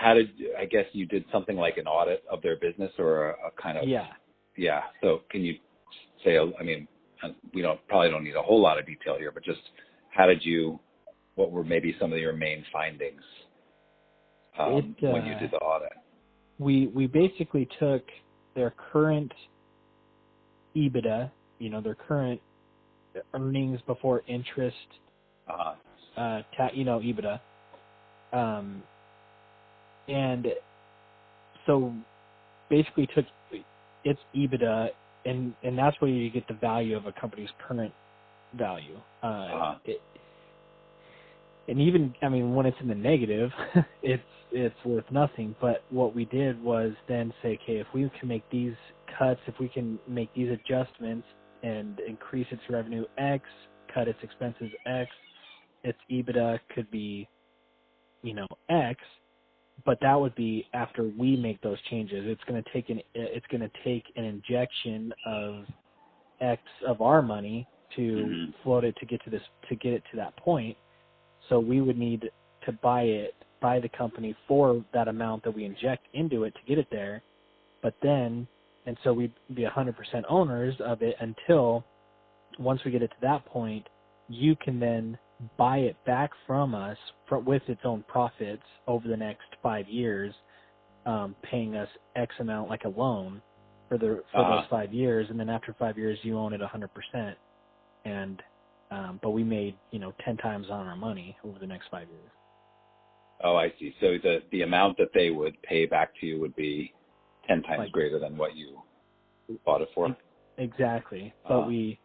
I guess you did something like an audit of their business or a kind of, yeah. So can you say, I mean, we probably don't need a whole lot of detail here, but just what were maybe some of your main findings when you did the audit? We basically took their current EBITDA, their current earnings before interest, EBITDA, and so basically took its EBITDA, and that's where you get the value of a company's current value. And even, I mean, when it's in the negative, it's worth nothing. But what we did was then say, okay, if we can make these cuts, if we can make these adjustments and increase its revenue X, cut its expenses X, its EBITDA could be, X, but that would be after we make those changes. It's going to take an injection of X of our money to float it to get it to that point. So we would need to buy the company for that amount that we inject into it to get it there. But then, and so we'd be 100% owners of it until once we get it to that point, you can then buy it back from us with its own profits over the next 5 years, paying us X amount like a loan for those 5 years. And then after 5 years, you own it 100%. And but we made 10 times on our money over the next 5 years. Oh, I see. So the amount that they would pay back to you would be 10 times greater than what you bought it for. Exactly. But we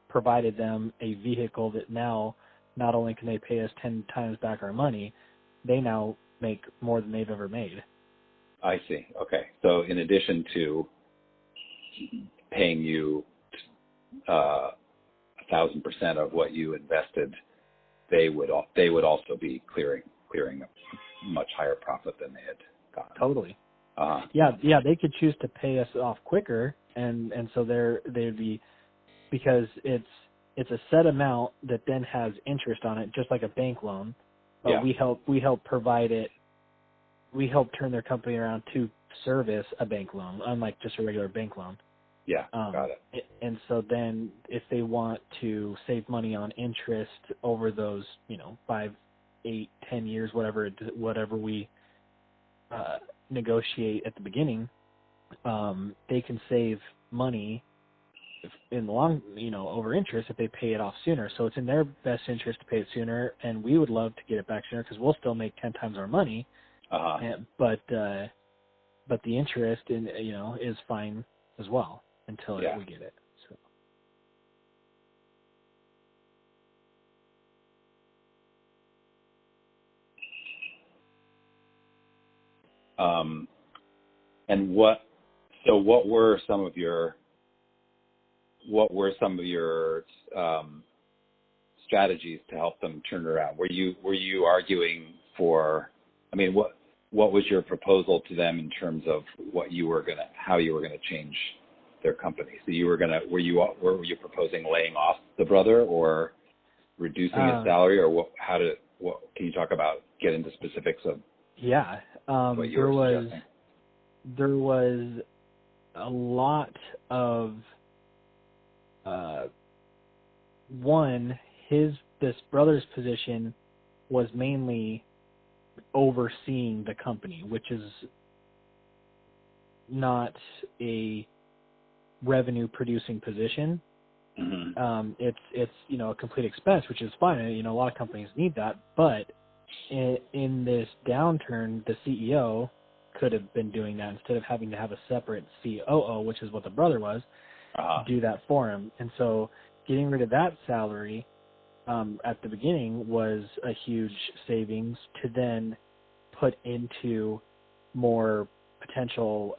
provided them a vehicle that now not only can they pay us 10 times back our money, they now make more than they've ever made. I see. Okay. So in addition to paying you 1,000% of what you invested, they would also be clearing a much higher profit than they had gotten. Totally. Yeah, they could choose to pay us off quicker, and so they'd be, because it's a set amount that then has interest on it, just like a bank loan. But we help provide it. We help turn their company around to service a bank loan, unlike just a regular bank loan. Yeah, got it. And so then if they want to save money on interest over those, 5, 8, 10 years, whatever we negotiate at the beginning, they can save money in the long, over interest if they pay it off sooner. So it's in their best interest to pay it sooner, and we would love to get it back sooner because we'll still make 10 times our money. But the interest is fine as well until we get it. So. And what were some of your strategies to help them turn it around? Were you arguing for? I mean, what was your proposal to them in terms of how you were gonna change their company? So were you proposing laying off the brother or reducing his salary, or what? Can you talk about, get into specifics of? Yeah, what you were suggesting? There was a lot of this brother's position was mainly overseeing the company, which is not a revenue producing position. Mm-hmm. It's a complete expense, which is fine. A lot of companies need that, but in this downturn, the CEO could have been doing that instead of having to have a separate COO, which is what the brother was, do that for him. And so getting rid of that salary at the beginning was a huge savings to then put into more potential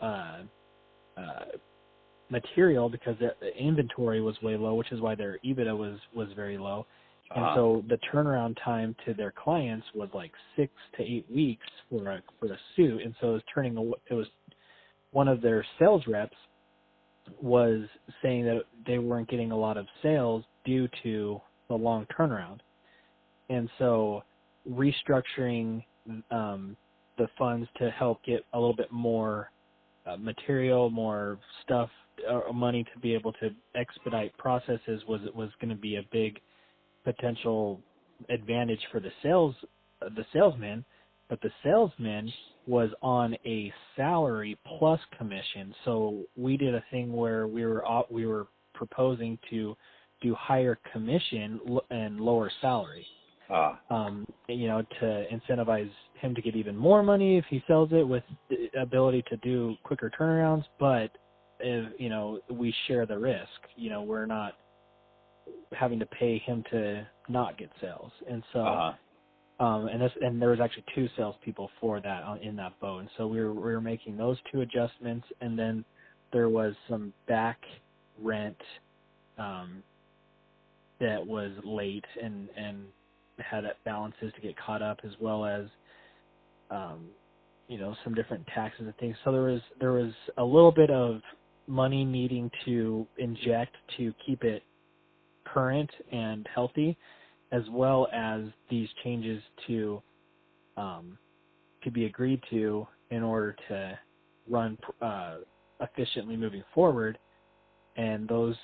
material, because the inventory was way low, which is why their EBITDA was very low. And so the turnaround time to their clients was like 6 to 8 weeks for a suit. And so it was one of their sales reps was saying that they weren't getting a lot of sales due to the long turnaround. And so restructuring the the funds to help get a little bit more material, more stuff, or money to be able to expedite processes was going to be a big potential advantage for the salesman. But the salesman was on a salary plus commission. So we did a thing where we were proposing to do higher commission and lower salary. To incentivize him to get even more money if he sells it, with the ability to do quicker turnarounds. But we share the risk. We're not having to pay him to not get sales. And so, and there was actually 2 salespeople for that in that boat. And so we were making those 2 adjustments, and then there was some back rent that was late and had balances to get caught up, as well as some different taxes and things. So there was a little bit of money needing to inject to keep it current and healthy, as well as these changes to be agreed to in order to run efficiently moving forward. And those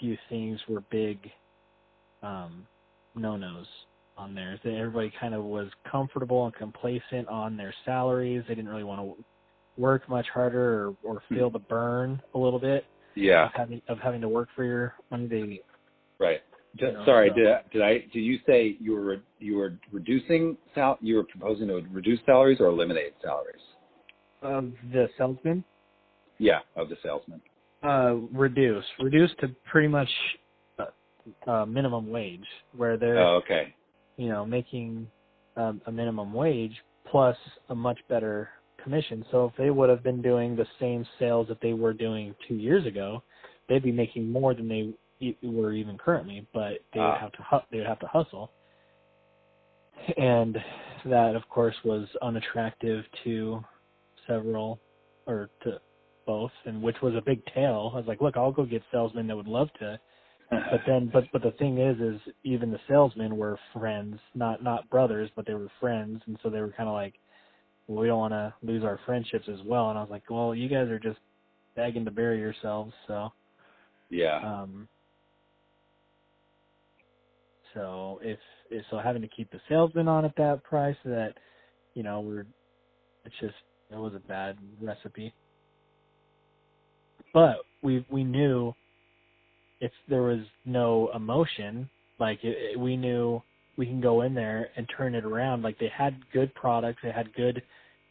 few things were big no-nos on there. So everybody kind of was comfortable and complacent on their salaries. They didn't really want to work much harder or feel the burn a little bit. Yeah. Of having to work for your money. Right. Sorry, did you say you were reducing you were proposing to reduce salaries or eliminate salaries? Of the salesman? Yeah, of the salesman. Reduce to pretty much minimum wage, where they're making a minimum wage plus a much better commission. So if they would have been doing the same sales that they were doing 2 years ago, they'd be making more than they were even currently, but they would have to hustle. And that, of course, was unattractive to both, and which was a big tale. I was like, look, I'll go get salesmen that would love to. But the thing is even the salesmen were friends, not brothers, but they were friends. And so they were kind of like, well, we don't want to lose our friendships as well. And I was like, well, you guys are just begging to bury yourselves. So, yeah. So if having to keep the salesman on at that price, that, it was a bad recipe. But we knew if there was no emotion, like we knew we can go in there and turn it around. Like they had good products, they had good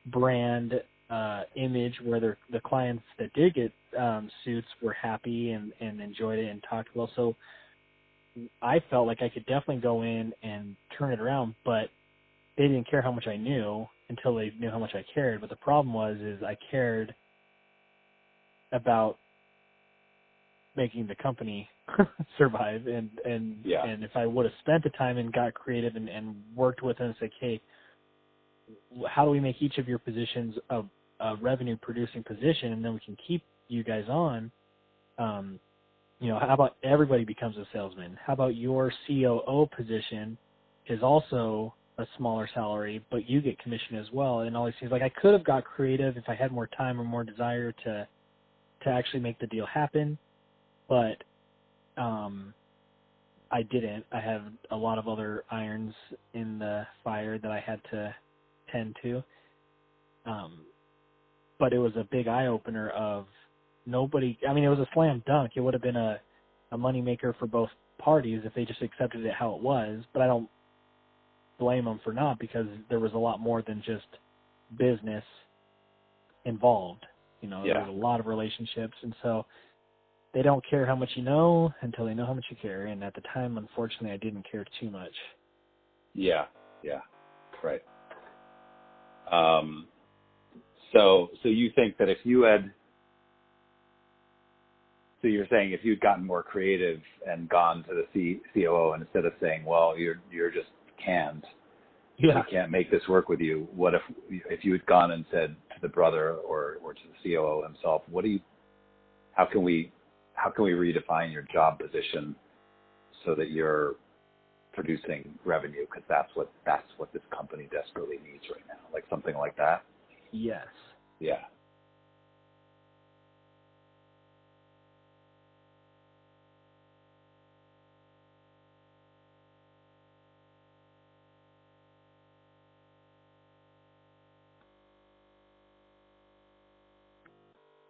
brand image where the clients that did get suits were happy and enjoyed it and talked well. So I felt like I could definitely go in and turn it around, but they didn't care how much I knew until they knew how much I cared. But the problem is I cared about making the company survive, and if I would have spent the time and got creative and worked with them and said, hey, how do we make each of your positions a revenue producing position, and then we can keep you guys on, how about everybody becomes a salesman? How about your COO position is also a smaller salary, but you get commission as well? And all these things, like I could have got creative if I had more time or more desire to actually make the deal happen, but I didn't. I have a lot of other irons in the fire that I had to tend to. But it was a big eye-opener of it was a slam dunk. It would have been a moneymaker for both parties if they just accepted it how it was, but I don't blame them for not, because there was a lot more than just business involved. There was a lot of relationships, and so they don't care how much you know until they know how much you care. And at the time, unfortunately, I didn't care too much. Yeah. Right. So you think that if you had, so you're saying if you'd gotten more creative and gone to the COO, and instead of saying, well, you're just canned, we can't make this work with you, what if you had gone and said to the brother or to the COO himself, how can we redefine your job position so that you're producing revenue because that's what this company desperately needs right now, like something like that. Yes. Yeah.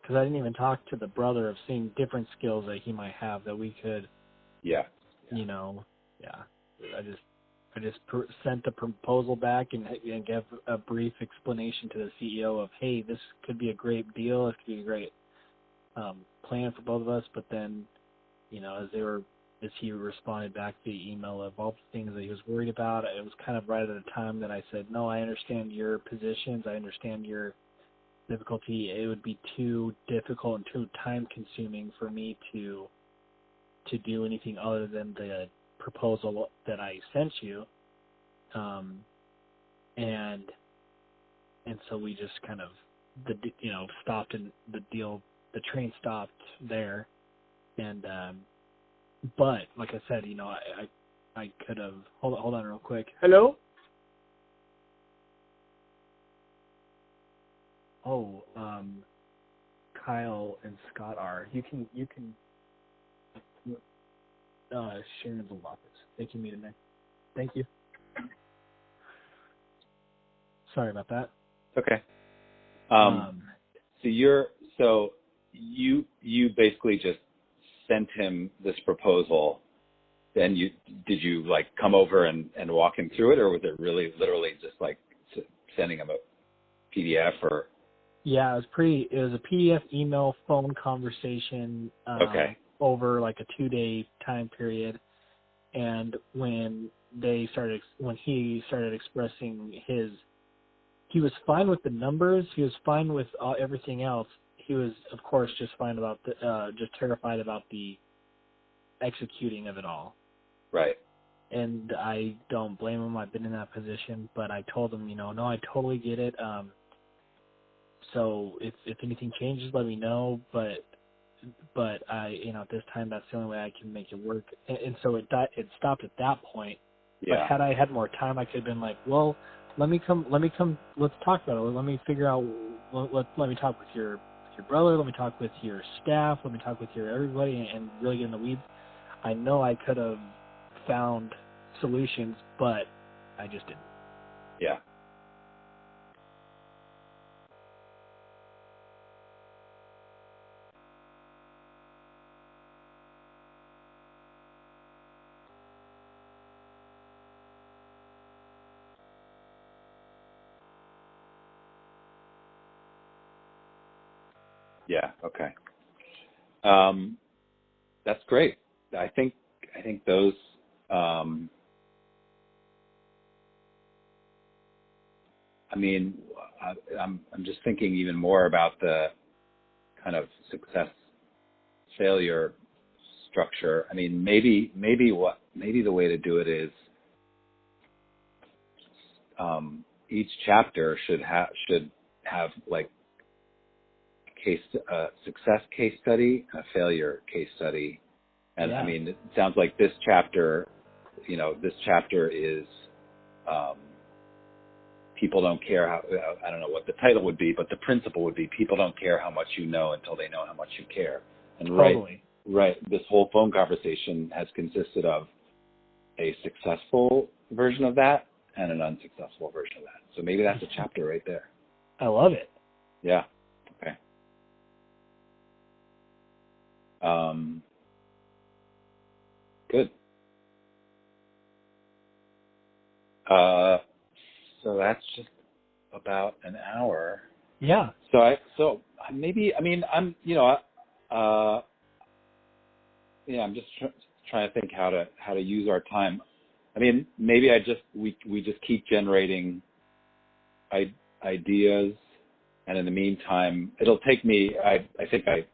Because I didn't even talk to the brother of seeing different skills that he might have that we could, Yeah. you know, I just sent the proposal back and gave a brief explanation to the CEO of, hey, this could be a great deal, this could be a great plan for both of us. But then, you know, as he responded back to the email of all the things that he was worried about, it was kind of right at the time that I said, no, I understand your positions, I understand your difficulty. It would be too difficult and too time consuming for me to do anything other than the proposal that I sent you. And so we just kind of stopped, and the train stopped there. And but like I said, I could have hold on real quick. Hello? Oh, Kyle and Scott are. You can Sharon's office. They can meet in there. Thank you. Sorry about that. Okay. So you basically just sent him this proposal. Then did you like come over and walk him through it, or was it really literally just like sending him a PDF or? Yeah, it was a PDF, email, phone conversation. Okay. Over like a 2-day time period. And when he started expressing he was fine with the numbers. He was fine with everything else. He was, of course, just fine about just terrified about the executing of it all. Right. And I don't blame him. I've been in that position, but I told him, no, I totally get it. So if anything changes, let me know. But I, at this time, that's the only way I can make it work. And so it stopped at that point. Yeah. But had I had more time, I could have been like, well, let me come, let's talk about it. Let me figure out, let me talk with your brother, let me talk with your staff, let me talk with your everybody and really get in the weeds. I know I could have found solutions, but I just didn't. Yeah. Yeah. Okay. That's great. I think those. I'm just thinking even more about the kind of success failure structure. I mean, maybe the way to do it is each chapter should have like a success case study, a failure case study. And yeah. I mean, it sounds like this chapter is people don't care how, I don't know what the title would be, but the principle would be people don't care how much you know until they know how much you care. And totally. Right. This whole phone conversation has consisted of a successful version of that and an unsuccessful version of that. So maybe that's a chapter right there. I love it. Yeah. Okay. Good. So that's just about an hour. Yeah. So maybe, I mean, I'm just trying to think how to use our time. I mean, maybe we just keep generating ideas, and in the meantime, it'll take me. I think I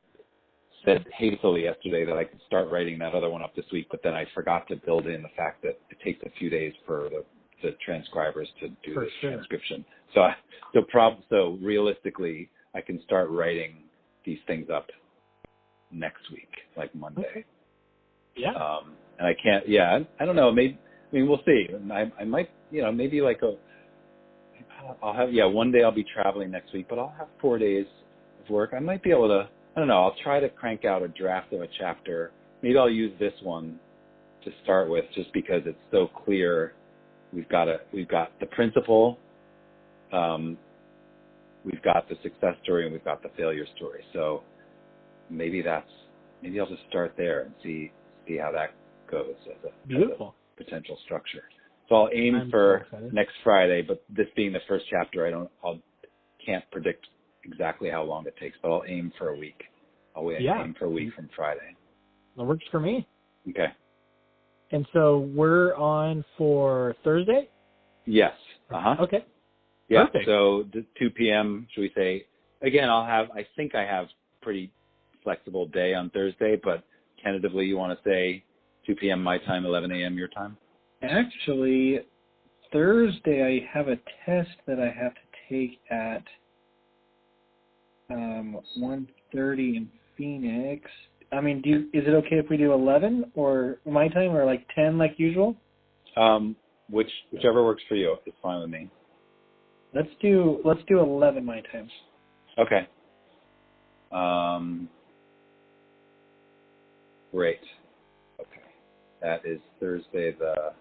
said hastily yesterday that I could start writing that other one up this week, but then I forgot to build in the fact that it takes a few days for the transcribers to do the transcription. So realistically, I can start writing these things up next week, like Monday. Okay. Yeah. And I can't. Yeah, I don't know. Maybe mean, we'll see. I might, maybe I'll have, one day I'll be traveling next week, but I'll have 4 days of work. I might be able to, I don't know, I'll try to crank out a draft of a chapter. Maybe I'll use this one to start with just because it's so clear. We've got the principle, we've got the success story, and we've got the failure story. So maybe I'll just start there and see how that goes as a potential structure. So I'll aim for next Friday, but this being the first chapter, I can't predict exactly how long it takes, but I'll aim for a week. Aim for a week from Friday. That works for me. Okay. And so we're on for Thursday? Yes. Uh-huh. Okay. Yeah. Perfect. So 2 p.m., should we say? Again, I think I have pretty flexible day on Thursday, but tentatively you want to say 2 p.m. my time, 11 a.m. your time? Actually, Thursday I have a test that I have to take at 1:30 in Phoenix. I mean, is it okay if we do 11 or my time or like 10 like usual? Whichever works for you. It's fine with me. Let's do 11 my time. Okay. Great. Okay. That is Thursday the